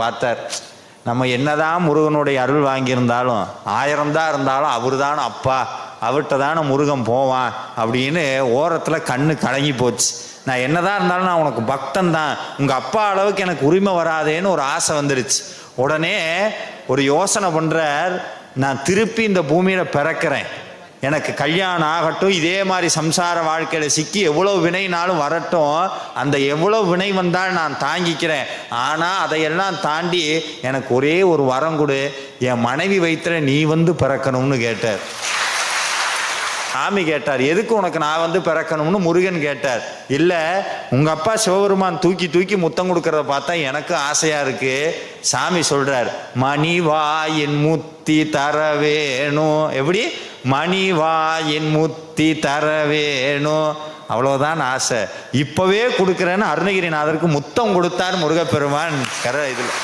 பார்த்தார். நம்ம என்னதான் முருகனுடைய அருள் வாங்கியிருந்தாலும் 1000 தான் இருந்தாலும் அவர் தானே அப்பா, அவர்கிட்ட தானே முருகன் போவான் அப்படின்னு ஓரத்தில் கண்ணு கலங்கி போச்சு. நான் என்னதான் இருந்தாலும் நான் உனக்கு பக்தன் தான், உங்கள் அப்பா அளவுக்கு எனக்கு உரிமை வராதேன்னு ஒரு ஆசை வந்துடுச்சு. உடனே ஒரு யோசனை பண்ணுறார், நான் திருப்பி இந்த பூமியில் பிறக்கிறேன், எனக்கு கல்யாணம் ஆகட்டும், இதே மாதிரி சம்சார வாழ்க்கையில் சிக்கி எவ்வளோ வினைனாலும் வரட்டும், அந்த எவ்வளோ வினை வந்தால் நான் தாங்கிக்கிறேன், ஆனால் அதையெல்லாம் தாண்டி எனக்கு ஒரே ஒரு வரம் கொடு, என் மனைவி வயிற்றுல நீ வந்து பிறக்கணும்னு கேட்டார். சாமி கேட்டார், எதுக்கு உனக்கு நான் வந்து பிறக்கணும்னு முருகன் கேட்டார். இல்லை, உங்கள் அப்பா சிவபெருமான் தூக்கி தூக்கி முத்தம் கொடுக்கறத பார்த்தா எனக்கு ஆசையாக இருக்கு. சாமி சொல்றார், மணிவாயின் முத்தி தர வேணும். எப்படி? மணிவாயின் முத்தி தர வேணும், அவ்வளோதான் ஆசை, இப்பவே கொடுக்குறேன்னு அருணகிரிநாதருக்கு முத்தம் கொடுத்தார் முருகப்பெருமான். இதில்